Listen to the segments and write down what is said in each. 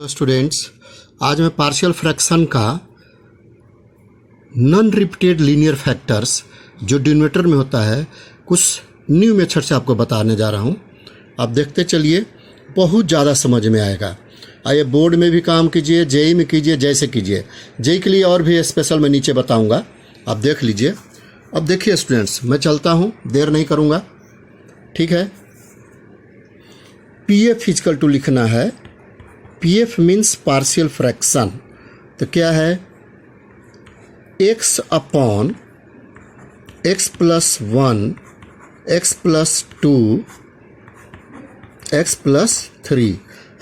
तो स्टूडेंट्स, आज मैं पार्शियल फ्रैक्शन का नॉन रिपीटेड लीनियर फैक्टर्स जो डिनोमिनेटर में होता है कुछ न्यू मेथड से आपको बताने जा रहा हूँ। आप देखते चलिए, बहुत ज़्यादा समझ में आएगा। आइए बोर्ड में भी काम कीजिए, जेई में कीजिए, जैसे कीजिए। जेई के लिए और भी स्पेशल मैं नीचे बताऊँगा, आप देख लीजिए। अब देखिए स्टूडेंट्स, मैं चलता हूँ, देर नहीं करूँगा, ठीक है। पी एफ इक्वल टू लिखना है, P F means partial fraction. तो क्या है, x upon x plus 1 x plus 2 x plus 3।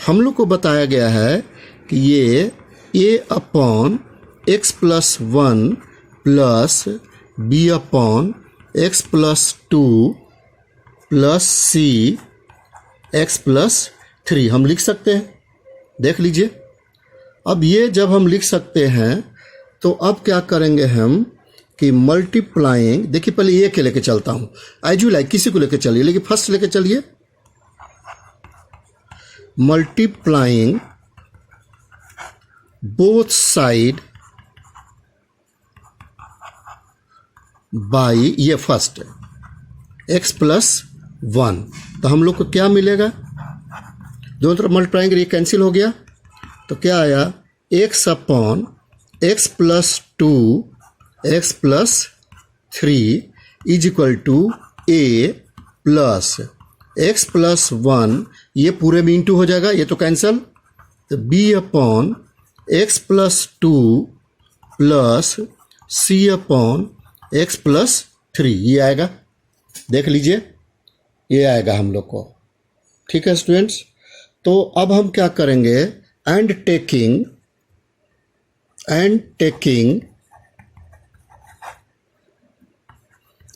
हम लोग को बताया गया है कि ये a upon x plus 1 plus b upon x plus 2 plus c x plus 3 हम लिख सकते हैं। देख लीजिए, अब ये जब हम लिख सकते हैं तो अब क्या करेंगे हम कि मल्टीप्लाइंग। देखिए पहले ये के लेके चलता हूँ, एज यू लाइक, किसी को लेके चलिए, लेकिन फर्स्ट लेके चलिए। मल्टीप्लाइंग बोथ साइड बाई ये फर्स्ट x प्लस 1। तो हम लोग को क्या मिलेगा, दोनों तरफ मल्टीप्लाइंग, ये कैंसिल हो गया। तो क्या आया, x upon x plus 2 x plus 3 is equal to a plus x plus 1, ये पूरे में इंटू हो जाएगा, ये तो कैंसल। तो b upon x plus 2 plus c upon x plus 3, ये आएगा। देख लीजिए, ये आएगा हम लोग को, ठीक है स्टूडेंट्स। तो अब हम क्या करेंगे, and taking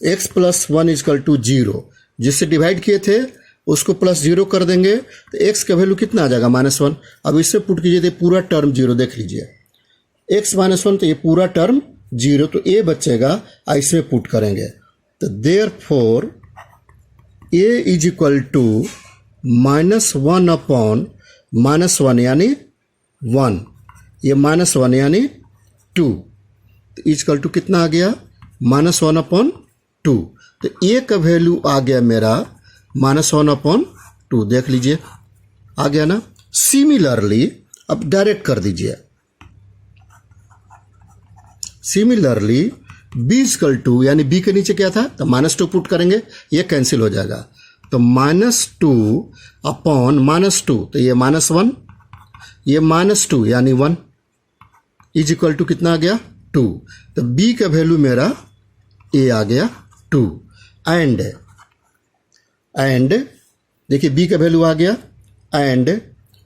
x plus 1 is equal to 0, जिससे डिवाइड किए थे उसको प्लस 0 कर देंगे तो x का वैल्यू कितना आ जाएगा, -1। अब इससे पुट कीजिए तो पूरा टर्म 0, देख लीजिए x -1, तो ये पूरा टर्म 0, तो a बचेगा, इसमें पुट करेंगे। तो therefore a is equal to -1 upon -1 यानी 1, ये -1 यानी 2, तो इजकल टू कितना आ गया, -1 अपॉन 2। तो ए का वैल्यू आ गया मेरा -1 अपॉन 2, देख लीजिए आ गया ना। सिमिलरली अब डायरेक्ट कर दीजिए, सिमिलरली b इजकल टू, यानी b के नीचे क्या था, तो -2 पुट करेंगे, ये कैंसिल हो जाएगा। तो -2 अपॉन -2, तो ये -1, ये -2 यानी 1 इज इक्वल टू कितना आ गया, 2। तो b का वैल्यू मेरा a आ गया 2। एंड देखिए b का वैल्यू आ गया, and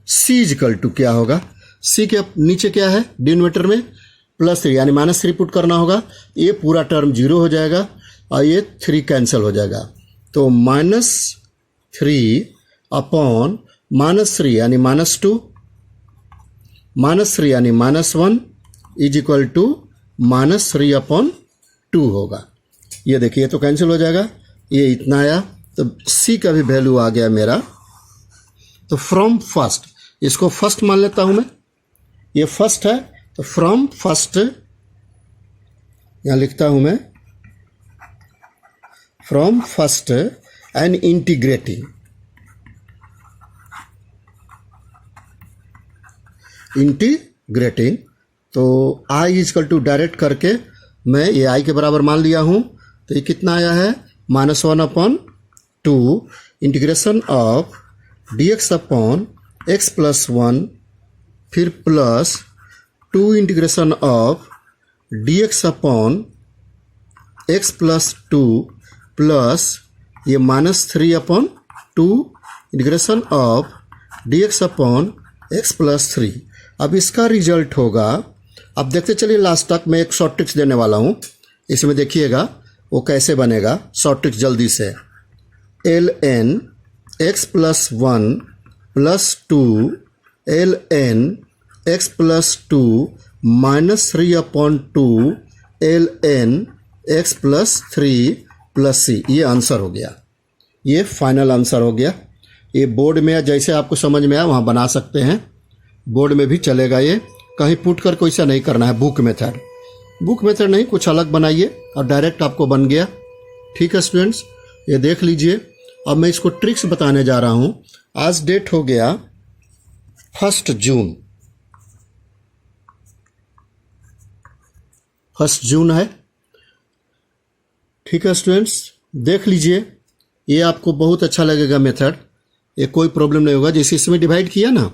c is equal to क्या होगा, c के नीचे क्या है डिनोमिनेटर में +3 यानी -3 पुट करना होगा, ये पूरा टर्म 0 हो जाएगा और ये 3 कैंसिल हो जाएगा। तो -3 अपॉन -3 यानी -2, -3 यानी -1 इज इक्वल टू -3 अपॉन 2 होगा। ये देखिए, ये तो कैंसिल हो जाएगा, ये इतना आया। तो c का भी वैल्यू आ गया मेरा। तो फ्रॉम फर्स्ट, इसको फर्स्ट मान लेता हूं मैं, ये फर्स्ट है, तो फ्रॉम फर्स्ट यहां लिखता हूं मैं, फ्रॉम फर्स्ट एंड इंटीग्रेटिंग तो i इजकल टू डायरेक्ट करके मैं ये i के बराबर मान लिया हूं। तो ये कितना आया है, -1 upon 2 integration of dx upon x plus 1, फिर plus 2 integration of dx upon x plus 2 plus ये -3 upon 2 integration of dx upon x plus 3। अब इसका रिजल्ट होगा, अब देखते चलिए लास्ट तक। मैं एक शॉर्ट ट्रिक्स देने वाला हूँ, इसमें देखिएगा वो कैसे बनेगा। शॉर्ट ट्रिक्स जल्दी से, ln x plus 1 plus 2 ln x plus 2 -3 upon 2 ln x plus 3 plus c, ये आंसर हो गया, ये फाइनल आंसर हो गया। ये बोर्ड में जैसे आपको समझ में आया वहाँ बना सकते हैं। बोर्ड में भी चलेगा। ये कहीं पुट कर कोई सा नहीं करना है। बुक मेथड नहीं, कुछ अलग बनाइए और डायरेक्ट आपको बन गया। ठीक है स्टूडेंट्स, ये देख लीजिए। अब मैं इसको ट्रिक्स बताने जा रहा हूँ। आज डेट हो गया 1 जून। 1 जून है। ठीक है स्टूडेंट्स, देख लीजिए। ये आपको बहुत अच्छा लगेगा मेथड। ये कोई प्रॉब्लम नहीं होगा। जैसे इसमें डिवाइड किया ना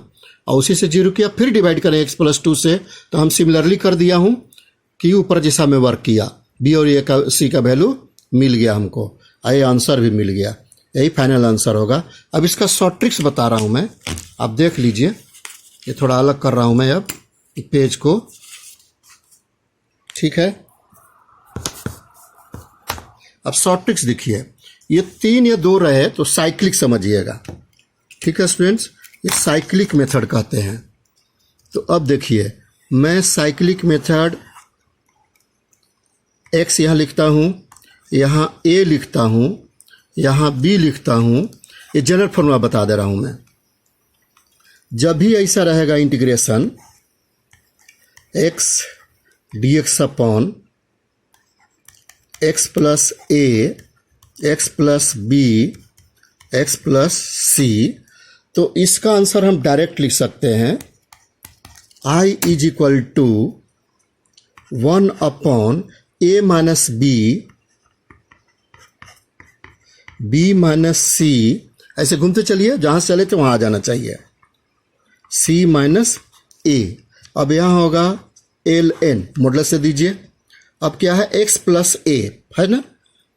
और उसी से 0 किया, फिर डिवाइड करें x+2 से, तो हम सिमिलरली कर दिया हूँ कि ऊपर जैसा मैं वर्क किया, b और a का c का वैल्यू मिल गया हमको, ये आंसर भी मिल गया। यही फाइनल आंसर होगा। अब इसका शॉर्ट ट्रिक्स बता रहा हूँ मैं, आप देख लीजिए। ये थोड़ा अलग कर रहा हूँ मैं अब पेज को। ठीक है, अब शॉर्ट ट्रिक्स देखिए। ये 3 या 2 रहे तो साइक्लिक समझिएगा। ठीक है स्टूडेंट्स, ये साइक्लिक मेथड कहते हैं। तो अब देखिए, मैं साइक्लिक मेथड x यहाँ लिखता हूँ, यहाँ a लिखता हूँ, यहाँ b लिखता हूँ। ये जनरल फॉर्मूला बता दे रहा हूँ मैं। जब भी ऐसा रहेगा integration x dx upon x plus a, x plus b, x plus c, तो इसका आंसर हम डायरेक्ट लिख सकते हैं I is equal to 1 upon a minus b minus c। ऐसे घूमते चलिए, जहाँ से चले थे वहाँ आ जाना चाहिए, c माइनस a। अब यहाँ होगा ln, मॉडुलस से दीजिए। अब क्या है, x प्लस a है ना,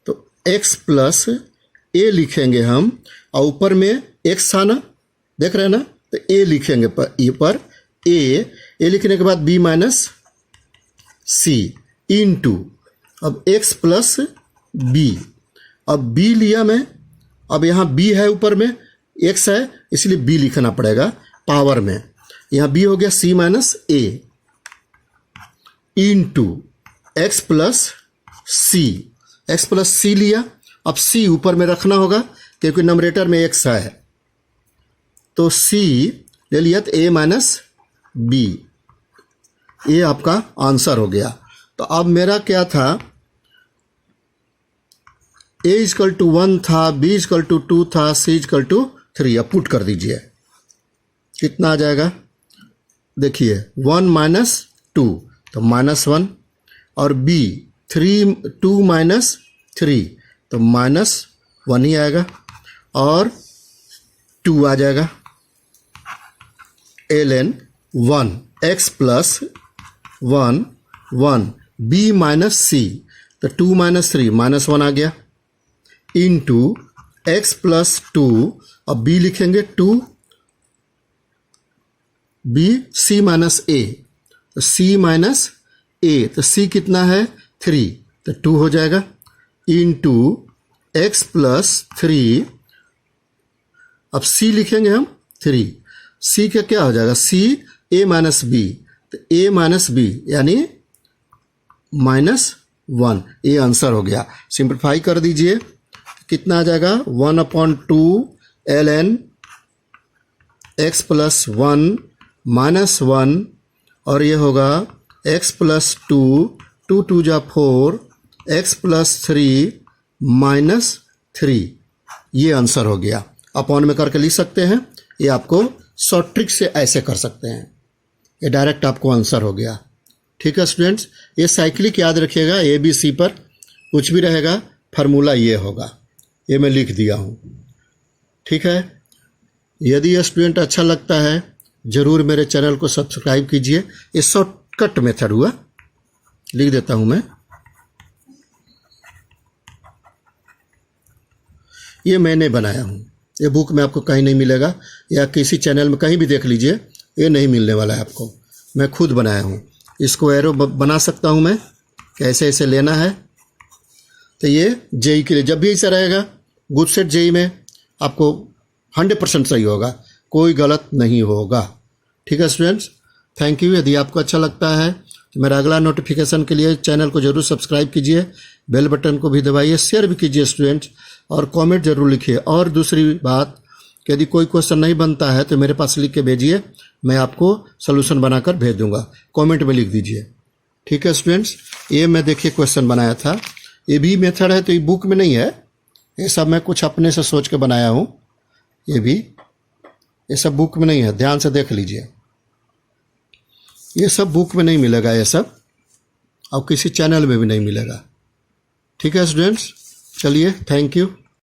तो x प्लस a लिखेंगे हम, और ऊपर में x था ना, देख रहे हैं ना, तो a लिखेंगे पर a लिखने के बाद b माइनस c इनटू, अब x प्लस b। अब b लिया मैं, अब यहाँ b है, ऊपर में x है, इसलिए b लिखना पड़ेगा पावर में। यहाँ b हो गया c minus a into x plus c। x plus c लिया, अब c ऊपर में रखना होगा क्योंकि नंबरेटर में x है, तो c ले लिया, तो a माइनस b। ये आपका आंसर हो गया। तो अब मेरा क्या था, a इक्वल टू 1 था, b इक्वल टू 2 था, c इक्वल टू 3। अब पुट कर दीजिए, कितना आ जाएगा, देखिए 1 माइनस 2 तो -1, और b 2 माइनस 3 तो -1 ही आएगा, और 2 आ जाएगा। ln 1 x plus 1 1 b minus c, तो 2 माइनस 3 -1 आ गया, इनटू x प्लस 2, अब b लिखेंगे 2 b c माइनस a, तो c माइनस a, तो c कितना है 3, तो 2 हो जाएगा, इनटू x प्लस 3, अब c लिखेंगे हम 3, c का क्या हो जाएगा, c a माइनस b, तो a माइनस b यानी -1। ये आंसर हो गया। सिंप्लीफाई कर दीजिए, कितना आ जाएगा, 1/2 ln x प्लस 1 -1, और ये होगा x प्लस 2, 2 2 जा 4, x प्लस 3 -3। ये आंसर हो गया। अपॉन में करके लिख सकते हैं। ये आपको शॉर्ट ट्रिक से ऐसे कर सकते हैं। ये डायरेक्ट आपको आंसर हो गया। ठीक है स्टूडेंट्स, ये साइक्लिक याद रखिएगा, ए बी सी पर कुछ भी रहेगा फार्मूला ये होगा। ये मैं लिख दिया हूँ। ठीक है, यदि यह स्टूडेंट अच्छा लगता है ज़रूर मेरे चैनल को सब्सक्राइब कीजिए। ये शॉर्टकट मेथड हुआ, लिख देता हूँ मैं। ये मैंने बनाया हूँ, ये बुक में आपको कहीं नहीं मिलेगा, या किसी चैनल में कहीं भी देख लीजिए, ये नहीं मिलने वाला है आपको। मैं खुद बनाया हूँ। इसको एरो बना सकता हूँ मैं, कैसे ऐसे लेना है। तो ये जेई के लिए जब भी ऐसा रहेगा, गुड सेट जेई में आपको 100% सही होगा, कोई गलत नहीं होगा। ठीक है स्टूडेंट्स, थैंक यू। यदि आपको अच्छा लगता है तो मेरा अगला नोटिफिकेशन के लिए चैनल को ज़रूर सब्सक्राइब कीजिए, बेल बटन को भी दबाइए, शेयर भी कीजिए स्टूडेंट्स, और कमेंट ज़रूर लिखिए। और दूसरी बात कि यदि कोई क्वेश्चन नहीं बनता है तो मेरे पास लिख के भेजिए, मैं आपको सोल्यूशन बनाकर भेज दूंगा। कमेंट में लिख दीजिए। ठीक है स्टूडेंट्स, ये मैं देखिए क्वेश्चन बनाया था। ये भी मेथड है तो ये बुक में नहीं है, ये सब मैं कुछ अपने से सोच के बनाया हूँ। ये सब बुक में नहीं है, ध्यान से देख लीजिए। ये सब बुक में नहीं मिलेगा, ये सब और किसी चैनल में भी नहीं मिलेगा। ठीक है स्टूडेंट्स, चलिए, थैंक यू।